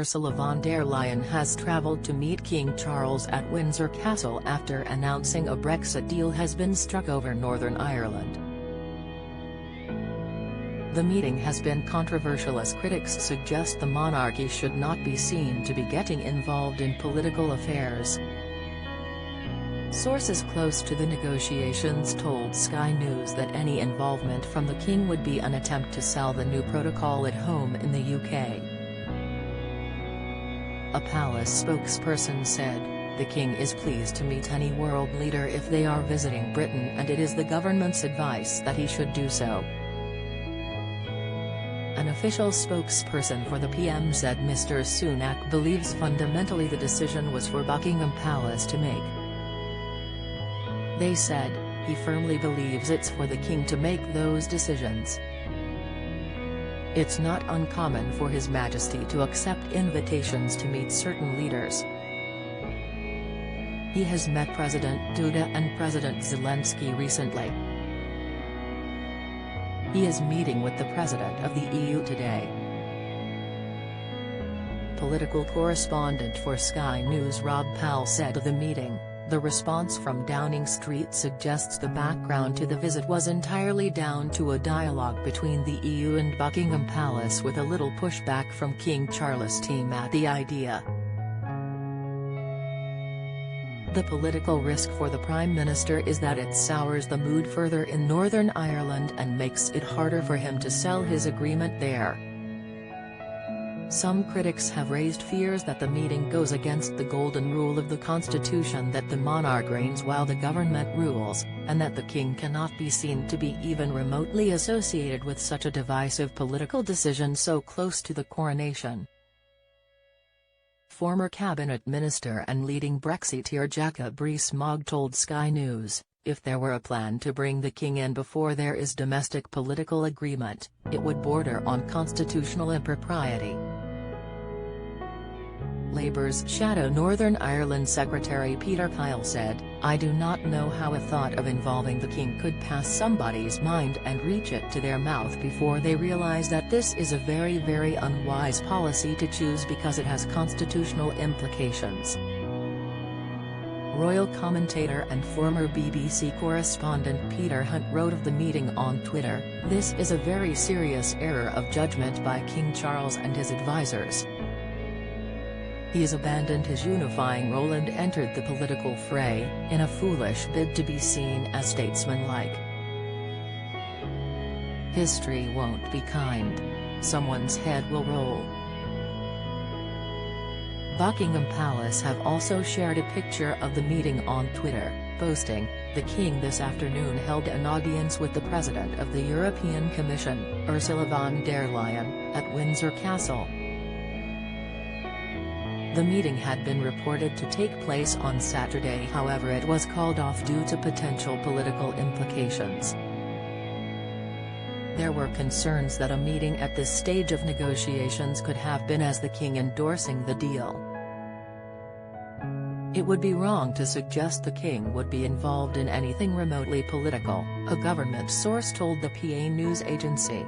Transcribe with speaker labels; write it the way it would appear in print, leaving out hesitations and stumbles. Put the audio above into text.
Speaker 1: Ursula von der Leyen has travelled to meet King Charles at Windsor Castle after announcing a Brexit deal has been struck over Northern Ireland. The meeting has been controversial as critics suggest the monarchy should not be seen to be getting involved in political affairs. Sources close to the negotiations told Sky News that any involvement from the King would be an attempt to sell the new protocol at home in the UK. A palace spokesperson said, "The King is pleased to meet any world leader if they are visiting Britain, and it is the government's advice that he should do so." An official spokesperson for the PM said Mr. Sunak believes fundamentally the decision was for Buckingham Palace to make. They said, he firmly believes it's for the King to make those decisions. It's not uncommon for His Majesty to accept invitations to meet certain leaders. He has met President Duda and President Zelensky recently. He is meeting with the President of the EU today. Political correspondent for Sky News Rob Powell said of the meeting, "The response from Downing Street suggests the background to the visit was entirely down to a dialogue between the EU and Buckingham Palace, with a little pushback from King Charles' team at the idea." The political risk for the Prime Minister is that it sours the mood further in Northern Ireland and makes it harder for him to sell his agreement there. Some critics have raised fears that the meeting goes against the golden rule of the constitution that the monarch reigns while the government rules, and that the King cannot be seen to be even remotely associated with such a divisive political decision so close to the coronation. Former cabinet minister and leading Brexiteer Jacob Rees-Mogg told Sky News, "If there were a plan to bring the King in before there is domestic political agreement, it would border on constitutional impropriety." Labour's shadow Northern Ireland Secretary Peter Kyle said, "I do not know how a thought of involving the King could pass somebody's mind and reach it to their mouth before they realise that this is a very, very unwise policy to choose because it has constitutional implications." Royal commentator and former BBC correspondent Peter Hunt wrote of the meeting on Twitter, "This is a very serious error of judgment by King Charles and his advisers. He has abandoned his unifying role and entered the political fray, in a foolish bid to be seen as statesmanlike. History won't be kind. Someone's head will roll." Buckingham Palace have also shared a picture of the meeting on Twitter, posting, "The King this afternoon held an audience with the President of the European Commission, Ursula von der Leyen, at Windsor Castle." The meeting had been reported to take place on Saturday, however it was called off due to potential political implications. There were concerns that a meeting at this stage of negotiations could have been as the King endorsing the deal. "It would be wrong to suggest the King would be involved in anything remotely political," a government source told the PA news agency.